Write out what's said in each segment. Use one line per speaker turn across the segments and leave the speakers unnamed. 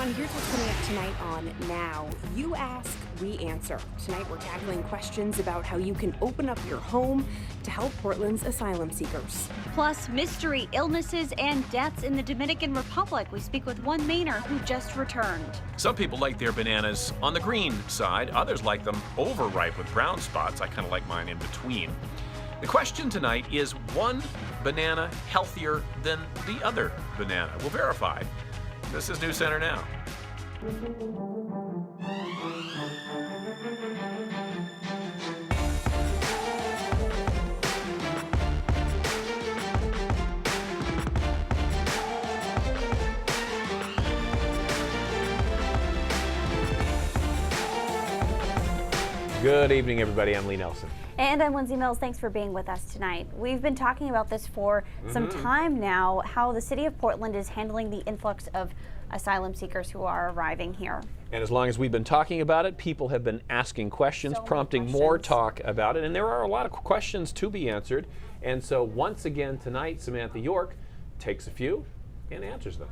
everyone. Here's what's coming up tonight on Now. You ask, we answer. Tonight we're tackling questions about how you can open up your home to help Portland's asylum seekers.
Plus, mystery illnesses and deaths in the Dominican Republic. We speak with one Mainer who just returned.
Some people like their bananas on the green side. Others like them overripe with brown spots. I kind of like mine in between. The question tonight is one banana healthier than the other banana? We'll verify. This is News Center Now.
Good evening, everybody. I'm Lee Nelson.
And I'm Lindsay Mills. Thanks for being with us tonight. We've been talking about this for some time now, how the city of Portland is handling the influx of asylum seekers who are arriving here.
And as long as we've been talking about it, people have been asking questions, prompting more talk about it. And there are a lot of questions to be answered. And so once again tonight, Samantha York takes a few and answers them.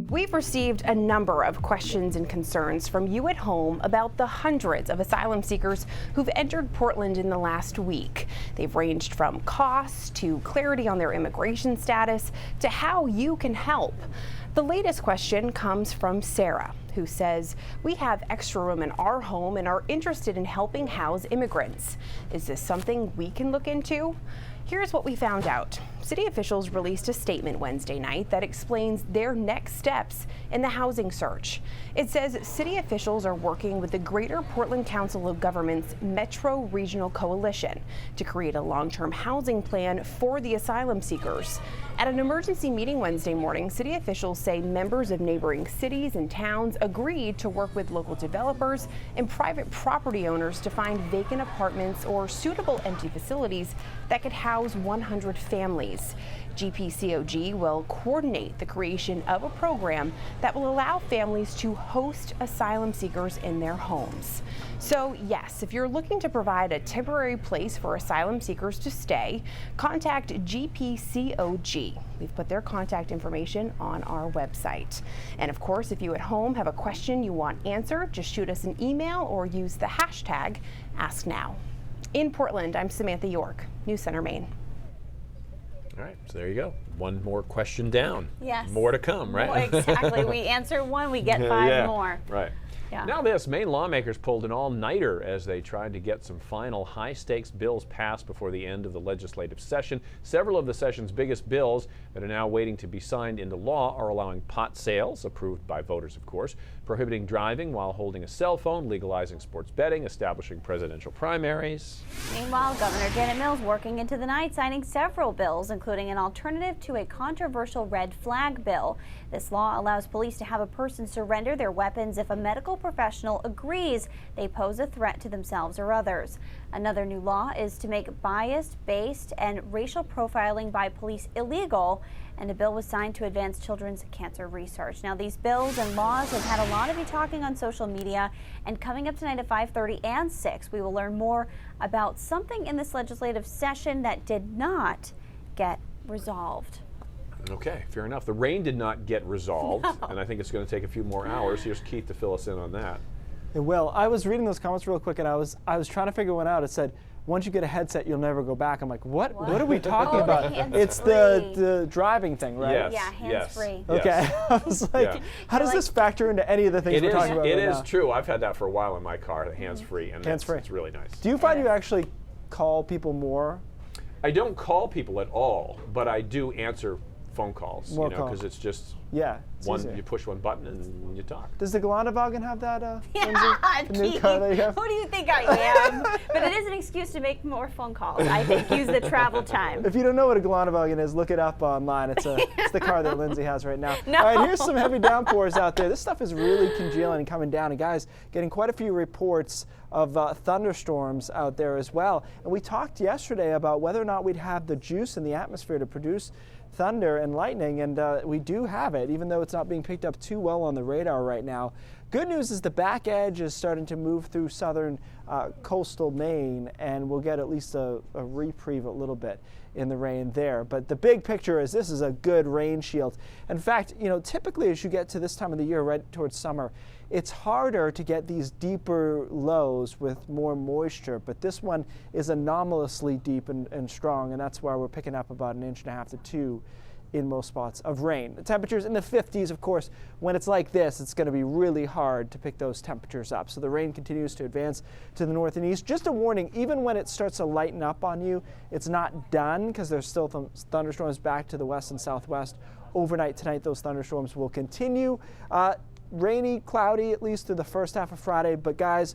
We've received a number of questions and concerns from you at home about the hundreds of asylum seekers who've entered Portland in the last week. They've ranged from costs to clarity on their immigration status to how you can help. The latest question comes from Sarah, who says, "We have extra room in our home and are interested in helping house immigrants. Is this something we can look into?" Here's what we found out. City officials released a statement Wednesday night that explains their next steps in the housing search. It says city officials are working with the Greater Portland Council of Governments Metro Regional Coalition to create a long-term housing plan for the asylum seekers. At an emergency meeting Wednesday morning, city officials say members of neighboring cities and towns agreed to work with local developers and private property owners to find vacant apartments or suitable empty facilities that could house 100 families. GPCOG will coordinate the creation of a program that will allow families to host asylum seekers in their homes. So yes, if you're looking to provide a temporary place for asylum seekers to stay, contact GPCOG. We've put their contact information on our website. And of course, if you at home have a question you want answered, just shoot us an email or use the hashtag AskNow. In Portland, I'm Samantha York, News Center, Maine.
All right, so there you go. One more question down.
Yes.
More to come, right?
Well, exactly. We answer one, we get five more.
Right.
Yeah.
Now this, Maine lawmakers pulled an all-nighter as they tried to get some final high-stakes bills passed before the end of the legislative session. Several of the session's biggest bills that are now waiting to be signed into law are allowing pot sales, approved by voters of course, prohibiting driving while holding a cell phone, legalizing sports betting, establishing presidential primaries.
Meanwhile, Governor Janet Mills working into the night, signing several bills, including an alternative to a controversial red flag bill. This law allows police to have a person surrender their weapons if a medical professional agrees they pose a threat to themselves or others. Another new law is to make bias-based and racial profiling by police illegal, and a bill was signed to advance children's cancer research. Now, these bills and laws have had a lot of you talking on social media, and coming up tonight at 5:30 and 6, we will learn more about something in this legislative session that did not get resolved.
Okay, fair enough. The rain did not get resolved, and I think it's going to take a few more hours. Here's Keith to fill us in on that.
It will. I was reading those comments real quick, and I was trying to figure one out. It said, once you get a headset, you'll never go back. I'm like, what? What are we talking about? It's the driving thing, right?
Yes,
Yeah, hands-free.
yes.
Okay. I was like, how does this factor into any of the things we're talking about
It
right
is
now?
true. I've had that for a while in my car, hands-free, and
Hands-free.
it's really nice.
Do you find you actually call people more?
I don't call people at all, but I do answer phone calls,
More
because
calls.
it's just
It's easier.
you push one button and you talk.
Does the Geländewagen have that?
Yeah,
the new car that you have?
Who do you think I am? But it is an excuse to make more phone calls. I think use the travel time.
If you don't know what a Geländewagen is, look it up online. It's the car that Lindsay has right now.
No.
All right, here's some heavy downpours out there. This stuff is really congealing and coming down. And guys, getting quite a few reports of thunderstorms out there as well. And we talked yesterday about whether or not we'd have the juice in the atmosphere to produce thunder and lightning, and we do have it, even though it's not being picked up too well on the radar right now. good news is the back edge is starting to move through southern coastal Maine, and we'll get at least a reprieve a little bit in the rain there. But the big picture is this is a good rain shield. In fact, typically as you get to this time of the year, right towards summer, it's harder to get these deeper lows with more moisture, but this one is anomalously deep and strong, and that's why we're picking up about 1.5 inches to 2 in most spots of rain. The temperatures in the 50s, of course. When it's like this, it's going to be really hard to pick those temperatures up. So the rain continues to advance to the north and east. Just a warning, even when it starts to lighten up on you, it's not done because there's still thunderstorms back to the west and southwest. Overnight tonight, those thunderstorms will continue. Rainy, cloudy, at least through the first half of Friday. But guys,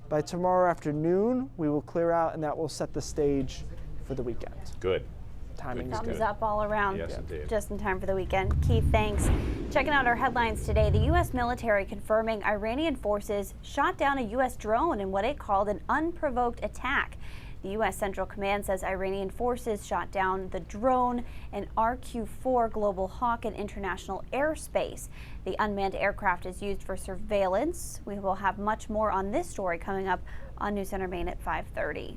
by tomorrow afternoon, we will clear out, and that will set the stage for the weekend.
Good.
Timing is
Thumbs
good.
up all around.
Yes, indeed.
Just in time for the weekend. Keith, thanks. Checking out our headlines today, the U.S. military confirming Iranian forces shot down a U.S. drone in what it called an unprovoked attack. The U.S. Central Command says Iranian forces shot down the drone, an RQ-4 Global Hawk in international airspace. The unmanned aircraft is used for surveillance. We will have much more on this story coming up on News Center Maine at 5:30.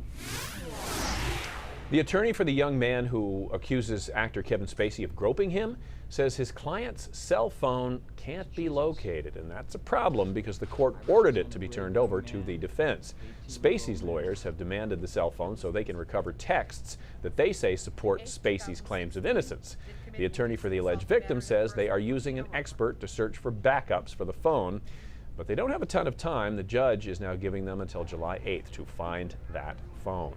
The attorney for the young man who accuses actor Kevin Spacey of groping him says his client's cell phone can't be located, and that's a problem because the court ordered it to be turned over to the defense. Spacey's lawyers have demanded the cell phone so they can recover texts that they say support Spacey's claims of innocence. The attorney for the alleged victim says they are using an expert to search for backups for the phone, but they don't have a ton of time. The judge is now giving them until July 8th to find that phone.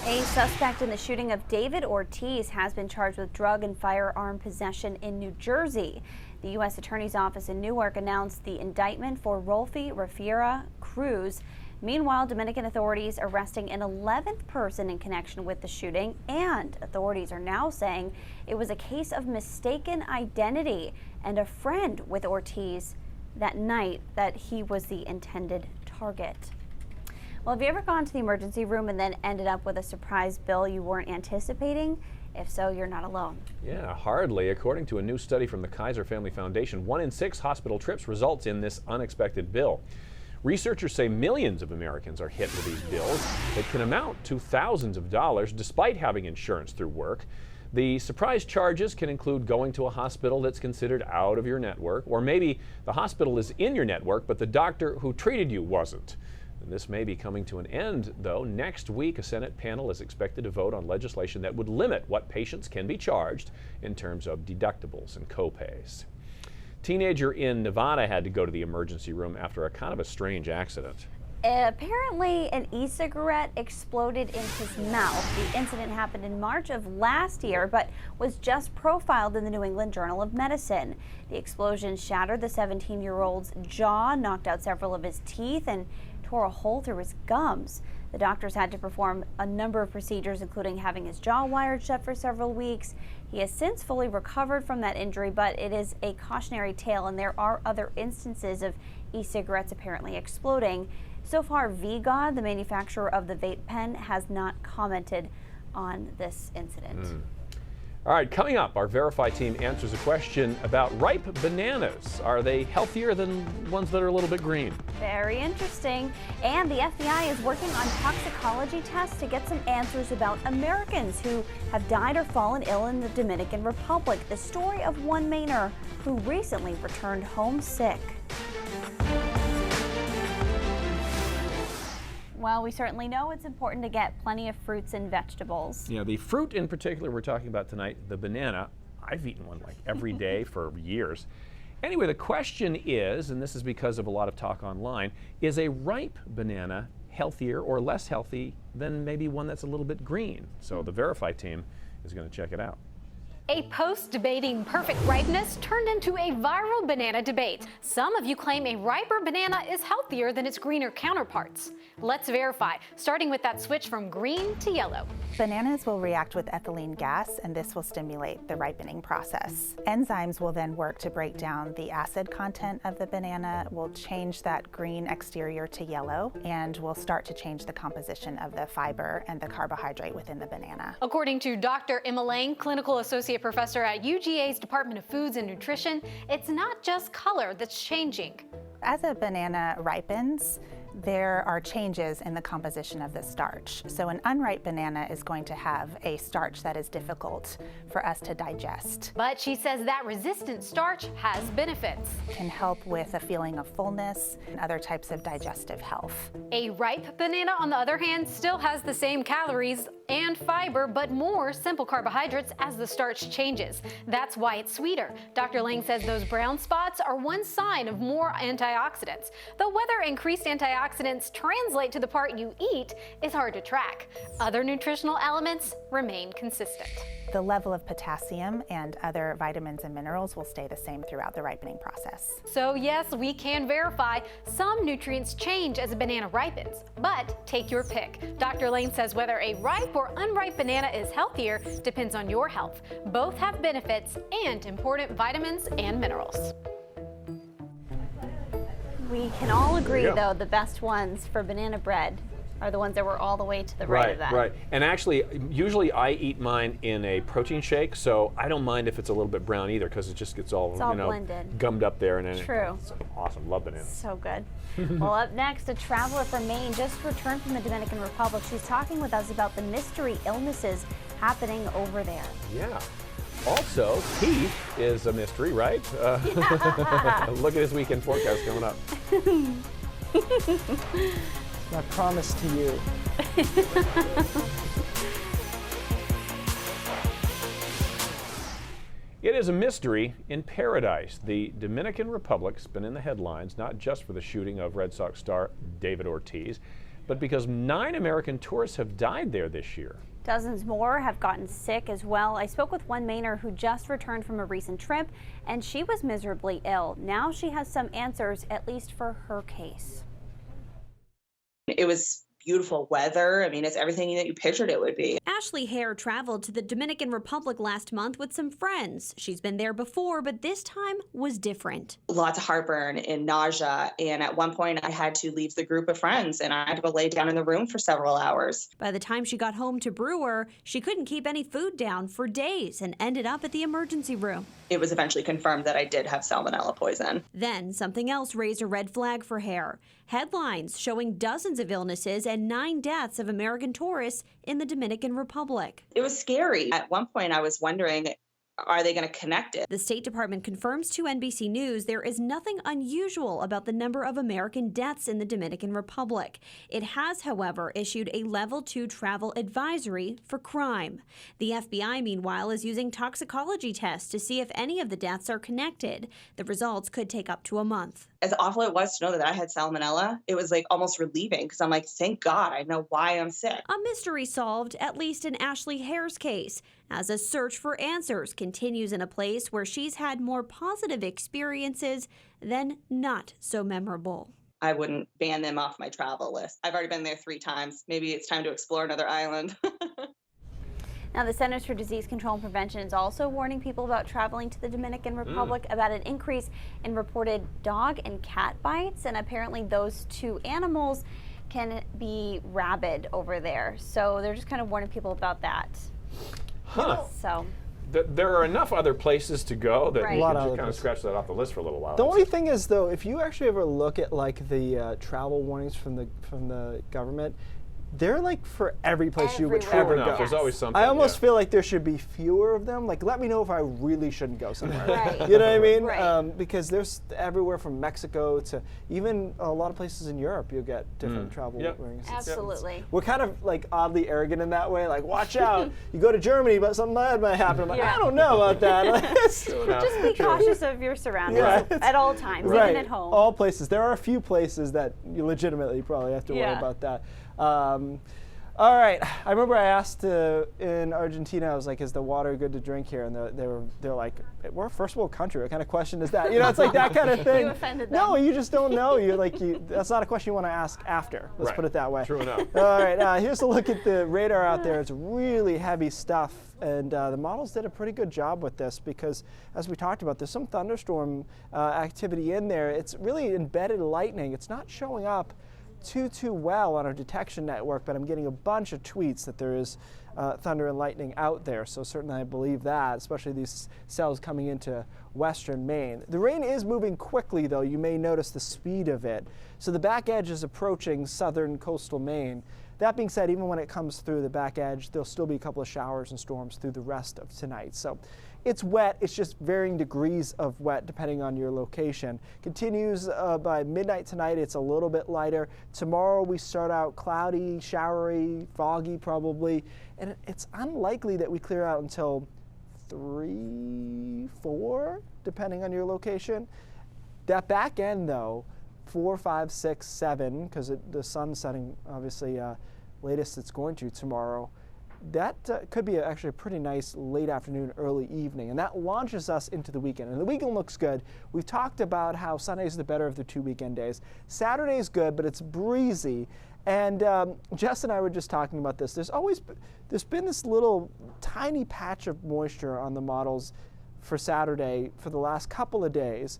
A suspect in the shooting of David Ortiz has been charged with drug and firearm possession in New Jersey. The U.S. Attorney's Office in Newark announced the indictment for Rolfi Rafira Cruz. Meanwhile, Dominican authorities arresting an 11th person in connection with the shooting, and authorities are now saying it was a case of mistaken identity and a friend with Ortiz that night that he was the intended target. Well, have you ever gone to the emergency room and then ended up with a surprise bill you weren't anticipating? If so, you're not alone.
Yeah, hardly. According to a new study from the Kaiser Family Foundation, 1 in 6 hospital trips results in this unexpected bill. Researchers say millions of Americans are hit with these bills that can amount to thousands of dollars despite having insurance through work. The surprise charges can include going to a hospital that's considered out of your network, or maybe the hospital is in your network, but the doctor who treated you wasn't. And this may be coming to an end, though. Next week, a Senate panel is expected to vote on legislation that would limit what patients can be charged in terms of deductibles and copays. Teenager in Nevada had to go to the emergency room after a kind of a strange accident.
Apparently, an e-cigarette exploded in his mouth. The incident happened in March of last year, but was just profiled in the New England Journal of Medicine. The explosion shattered the 17-year-old's jaw, knocked out several of his teeth, and tore a hole through his gums. The doctors had to perform a number of procedures, including having his jaw wired shut for several weeks. He has since fully recovered from that injury, but it is a cautionary tale, and there are other instances of e-cigarettes apparently exploding. So far, VGod, the manufacturer of the vape pen, has not commented on this incident.
All right, coming up, our Verify team answers a question about ripe bananas. Are they healthier than ones that are a little bit green?
Very interesting. And the FBI is working on toxicology tests to get some answers about Americans who have died or fallen ill in the Dominican Republic. The story of one Mainer who recently returned home sick. Well, we certainly know it's important to get plenty of fruits and vegetables.
Yeah, the fruit in particular we're talking about tonight, the banana. I've eaten one like every day for years. Anyway, the question is, and this is because of a lot of talk online, is a ripe banana healthier or less healthy than maybe one that's a little bit green? So the Verify team is going to check it out.
A post debating perfect ripeness turned into a viral banana debate. Some of you claim a riper banana is healthier than its greener counterparts. Let's verify, starting with that switch from green to yellow.
Bananas will react with ethylene gas, and this will stimulate the ripening process. Enzymes will then work to break down the acid content of the banana, will change that green exterior to yellow, and will start to change the composition of the fiber and the carbohydrate within the banana.
According to Dr. Emma Lang, clinical associate professor at UGA's Department of Foods and Nutrition, it's not just color that's changing.
As a banana ripens, there are changes in the composition of the starch. So an unripe banana is going to have a starch that is difficult for us to digest.
But she says that resistant starch has benefits.
It can help with a feeling of fullness and other types of digestive health.
A ripe banana, on the other hand, still has the same calories and fiber, but more simple carbohydrates as the starch changes. That's why it's sweeter. Dr. Lang says those brown spots are one sign of more antioxidants. Though whether increased antioxidants translate to the part you eat is hard to track. Other nutritional elements remain consistent.
The level of potassium and other vitamins and minerals will stay the same throughout the ripening process.
So yes, we can verify some nutrients change as a banana ripens, but take your pick. Dr. Lane says whether a ripe or unripe banana is healthier depends on your health. Both have benefits and important vitamins and minerals.
We can all agree, though, the best ones for banana bread are the ones that were all the way to the right of that.
Right. And actually, usually I eat mine in a protein shake, so I don't mind if it's a little bit brown either, because it just gets all,
blended.
gummed up there. And then
True.
It's awesome. Love bananas.
So good. Well, up next, a traveler from Maine just returned from the Dominican Republic. She's talking with us about the mystery illnesses happening over there.
Yeah. Also, teeth is a mystery, right? Look at his weekend forecast coming up.
My promise to you.
It is a mystery in paradise. The Dominican Republic's been in the headlines not just for the shooting of Red Sox star David Ortiz, but because 9 American tourists have died there this year.
Dozens more have gotten sick as well. I spoke with one Mainer who just returned from a recent trip, and she was miserably ill. Now she has some answers, at least for her case.
It was beautiful weather. I mean, it's everything that you pictured it would be.
Ashley Hare traveled to the Dominican Republic last month with some friends. She's been there before, but this time was different.
Lots of heartburn and nausea. And at one point I had to leave the group of friends and I had to go lay down in the room for several hours.
By the time she got home to Brewer, she couldn't keep any food down for days and ended up at the emergency room.
It was eventually confirmed that I did have salmonella poison.
Then something else raised a red flag for Hare. Headlines showing dozens of illnesses and 9 deaths of American tourists in the Dominican Republic.
It was scary. At one point I was wondering, are they going to connect it?
The State Department confirms to NBC News there is nothing unusual about the number of American deaths in the Dominican Republic. It has, however, issued a Level 2 travel advisory for crime. The FBI, meanwhile, is using toxicology tests to see if any of the deaths are connected. The results could take up to a month.
As awful it was to know that I had salmonella, it was like almost relieving because I'm like, thank God, I know why I'm sick.
A mystery solved, at least in Ashley Hare's case, as a search for answers continues in a place where she's had more positive experiences than not so memorable.
I wouldn't ban them off my travel list. I've already been there 3 times. Maybe it's time to explore another island.
Now, the Centers for Disease Control and Prevention is also warning people about traveling to the Dominican Republic about an increase in reported dog and cat bites, and apparently those 2 animals can be rabid over there. So they're just kind of warning people about that.
Huh.
So
There are enough other places to go that
Right.
you
A lot
can
of
just
other
kind of
places.
scratch that off the list for a little while.
The only thing is, though, if you actually ever look at like the travel warnings from the government, they're like for every place you would
Everywhere.
ever
True enough.
go.
There's always something.
I almost
yeah.
feel like there should be fewer of them. Like, let me know if I really shouldn't go somewhere.
Right.
You know what I mean?
Right.
Because there's everywhere from Mexico to even a lot of places in Europe. You'll get different travel
Yep.
warnings.
absolutely.
We're kind of like oddly arrogant in that way. Like, watch out! You go to Germany, but something bad might happen. I'm like,
Yeah.
I don't know about that.
True enough.
Just be cautious of your surroundings
Yeah.
at all times,
Right.
even at home.
All places. There are a few places that you legitimately probably have to worry
Yeah.
about that. All right. I remember I asked in Argentina, I was like, "Is the water good to drink here?" And they're like, "We're a first world country. What kind of question is that?" You know, it's like that kind of thing.
You offended them.
No, you just don't know. That's not a question you want to ask after. Let's
Right.
put it that way.
True enough.
All right. Here's a look at the radar out there. It's really heavy stuff. And the models did a pretty good job with this because, as we talked about, there's some thunderstorm activity in there. It's really embedded lightning. It's not showing up too well on our detection network, but I'm getting a bunch of tweets that there is thunder and lightning out there. So certainly I believe that, especially these cells coming into western Maine. The rain is moving quickly, though. You may notice the speed of it. So the back edge is approaching southern coastal Maine. That being said, even when it comes through the back edge, there'll still be a couple of showers and storms through the rest of tonight. So it's wet. It's just varying degrees of wet depending on your location. Continues by midnight tonight. It's a little bit lighter. Tomorrow we start out cloudy, showery, foggy probably, and it's unlikely that we clear out until 3, 4, depending on your location. That back end, though, 4, 5, 6, 7, because the sun's setting, obviously, latest it's going to tomorrow. That could be actually a pretty nice late afternoon, early evening, and that launches us into the weekend. And the weekend looks good. We've talked about how Sunday's the better of the 2 weekend days. Saturday's good, but it's breezy. And Jess and I were just talking about this. There's been this little tiny patch of moisture on the models for Saturday for the last couple of days.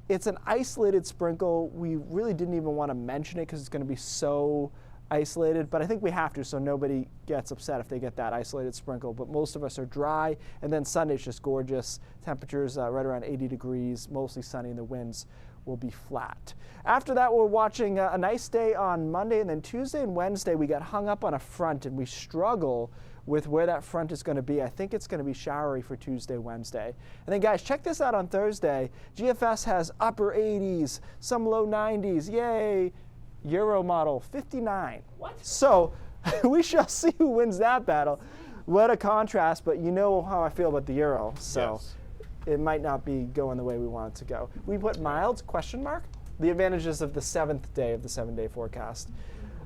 It's an isolated sprinkle. We really didn't even want to mention it because it's going to be so isolated, but I think we have to so nobody gets upset if they get that isolated sprinkle. But most of us are dry, and then Sunday's just gorgeous. Temperatures right around 80 degrees, mostly sunny, and the winds will be flat. After that, we're watching a nice day on Monday, and then Tuesday and Wednesday we got hung up on a front, and we struggle with where that front is going to be. I think it's going to be showery for Tuesday, Wednesday. And then guys, check this out on Thursday. GFS has upper 80s, some low 90s, yay. Euro model 59. What? So we shall see who wins that battle. What a contrast, but you know how I feel about the Euro, so yes. It might not be going the way we want it to go. We put mild, question mark, the advantages of the 7th day of the 7-day forecast.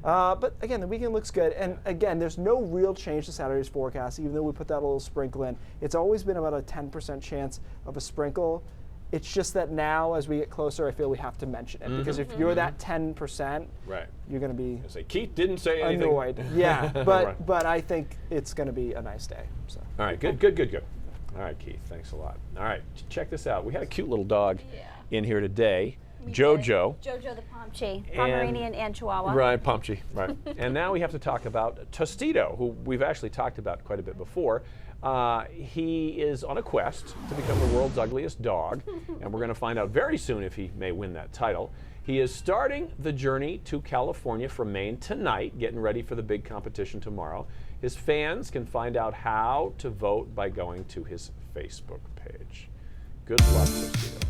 But again, the weekend looks good. And again, there's no real change to Saturday's forecast, even though we put that little sprinkle in. It's always been about a 10% chance of a sprinkle. It's just that now, as we get closer, I feel we have to mention it. Because if you're that 10%, right, you're going to be
Keith didn't say anything.
Annoyed. Yeah, but I think it's going to be a nice day. So.
All right, good. All right, Keith, thanks a lot. All right, check this out. We had a cute little dog in here today. Jojo.
Jojo the Pomchi, Pomeranian and Chihuahua.
Right, Pomchi, right. And now we have to talk about Tostito, who we've actually talked about quite a bit before. He is on a quest to become the world's ugliest dog, and we're going to find out very soon if he may win that title. He is starting the journey to California from Maine tonight, getting ready for the big competition tomorrow. His fans can find out how to vote by going to his Facebook page. Good luck, Tostito.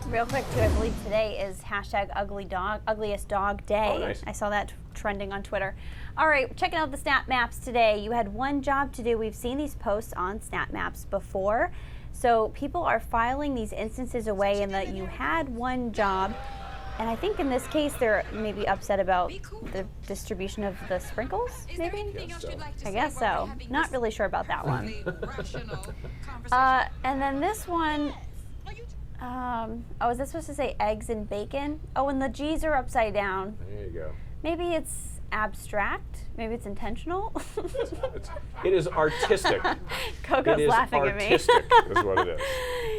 Real quick, too, I believe today is hashtag ugliest dog day.
Oh, nice.
I saw that trending on Twitter. All right, checking out the Snap Maps today. You had one job to do. We've seen these posts on Snap Maps before. So people are filing these instances away in that you had one job. And I think in this case, they're maybe upset about the distribution of the sprinkles, maybe? I guess so. Not really sure about that one. And then this one, is this supposed to say eggs and bacon? Oh, and the G's are upside down.
There you go.
Maybe it's abstract. Maybe it's intentional.
It is artistic.
Coco's laughing at me.
Artistic is what it is.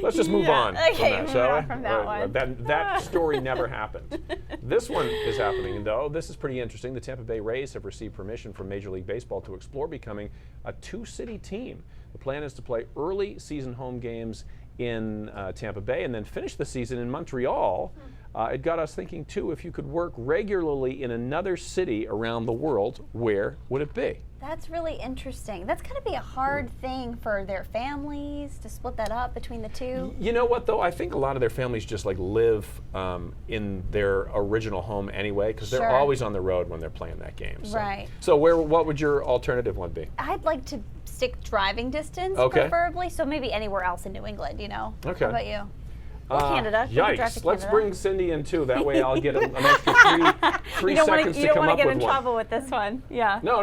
Let's just move on
okay,
from that, shall we?
From that one.
That story never happened. This one is happening, though. This is pretty interesting. The Tampa Bay Rays have received permission from Major League Baseball to explore becoming a 2-city team. The plan is to play early season home games in Tampa Bay and then finish the season in Montreal. It got us thinking, too, if you could work regularly in another city around the world, where would it be?
That's really interesting. That's going to be a hard thing for their families to split that up between the two.
You know what, though? I think a lot of their families just live in their original home anyway, because they're always on the road when they're playing that game. So.
Right.
So what would your alternative one be?
I'd like to stick driving distance, preferably, so maybe anywhere else in New England, you know?
Okay.
How about you? Or Canada.
Yikes. Let's bring Cindy in, too. That way I'll get an extra three seconds to come up with one.
You don't want to get in trouble with this one. Yeah.
No.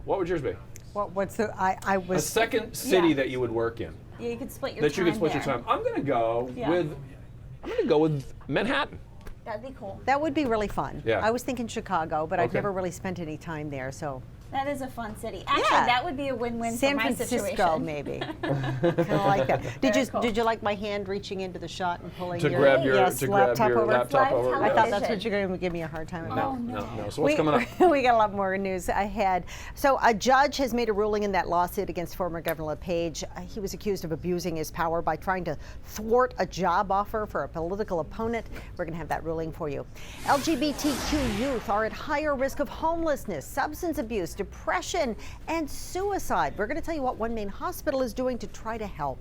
What would yours be?
What's the, I was...
A second city that you would work in.
Yeah, you could split your time
That you could split your time. I'm going to go with Manhattan.
That'd be cool.
That would be really fun.
Yeah.
I was thinking Chicago, but I've never really spent any time there, so...
That is a fun city. Actually,
Yeah.
that would be a win-win
San
for my
Francisco,
situation.
maybe. Kind of like that.
Very cool.
Did you like my hand reaching into the shot and pulling
To
your,
grab your-
yes,
to grab
laptop
your
over?
laptop
Live
over.
I thought that's
television.
what you're going to give me a hard time about.
No. So what's coming up?
We got a lot more news ahead. So a judge has made a ruling in that lawsuit against former Governor LePage. He was accused of abusing his power by trying to thwart a job offer for a political opponent. We're going to have that ruling for you. LGBTQ youth are at higher risk of homelessness, substance abuse, depression, and suicide. We're going to tell you what one Maine hospital is doing to try to help.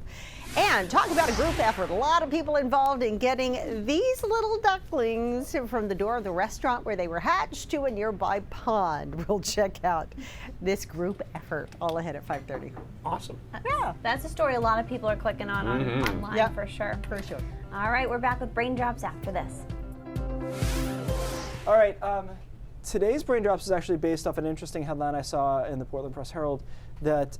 And talk about a group effort. A lot of people involved in getting these little ducklings from the door of the restaurant where they were hatched to a nearby pond. We'll check out this group effort all ahead at 5:30.
Awesome.
Yeah,
That's a story a lot of people are clicking on online
Yeah.
for sure.
for sure.
All right, we're back with Brain Drops after this.
All right, today's Brain Drops is actually based off an interesting headline I saw in the Portland Press Herald that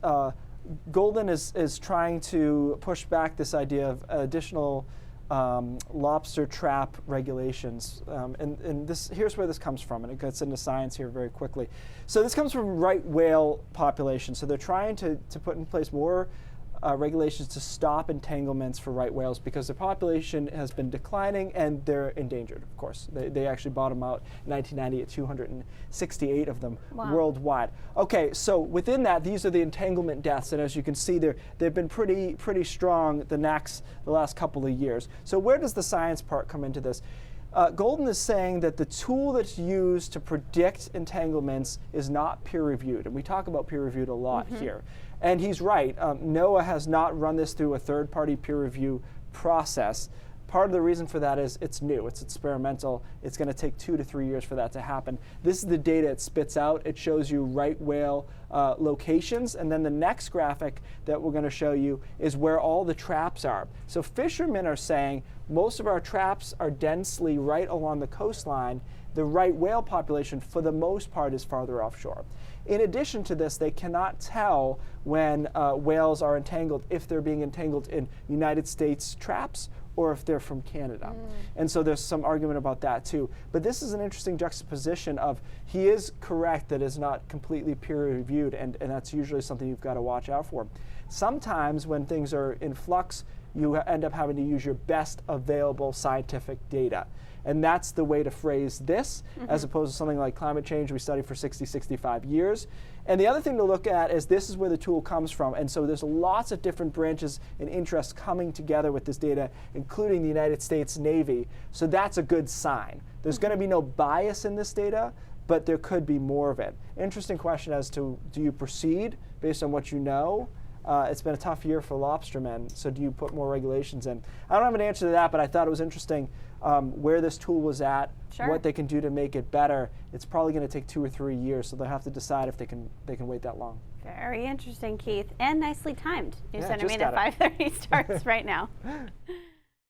Golden is trying to push back this idea of additional lobster trap regulations. And this, here's where this comes from, and it gets into science here very quickly. So this comes from right whale population. So they're trying to put in place more regulations to stop entanglements for right whales because their population has been declining and they're endangered, of course. They actually bottomed out in 1990 at 268 of them worldwide. Okay, so within that, these are the entanglement deaths, and as you can see, they've been pretty strong the last couple of years. So where does the science part come into this? Golden is saying that the tool that's used to predict entanglements is not peer-reviewed, and we talk about peer-reviewed a lot here. And he's right. NOAA has not run this through a third-party peer review process. Part of the reason for that is it's new, it's experimental. It's going to take 2 to 3 years for that to happen. This is the data it spits out. It shows you right whale locations, and then the next graphic that we're going to show you is where all the traps are. So fishermen are saying most of our traps are densely right along the coastline. The right whale population, for the most part, is farther offshore. In addition to this, they cannot tell when whales are entangled, if they're being entangled in United States traps or if they're from Canada. And so there's some argument about that too. But this is an interesting juxtaposition of, he is correct that it's not completely peer-reviewed, and that's usually something you've got to watch out for. Sometimes when things are in flux, you end up having to use your best available scientific data. And that's the way to phrase this, as opposed to something like climate change we studied for 60, 65 years. And the other thing to look at is this is where the tool comes from. And so there's lots of different branches and interests coming together with this data, including the United States Navy. So that's a good sign. There's going to be no bias in this data, but there could be more of it. Interesting question as to, do you proceed based on what you know? It's been a tough year for lobstermen, so do you put more regulations in? I don't have an answer to that, but I thought it was interesting where this tool was at, what they can do to make it better. It's probably going to take 2 or 3 years, so they'll have to decide if they can wait that long.
Very interesting, Keith, and nicely timed. News
Yeah,
Center
just
Maine at
got it.
5:30 starts right now.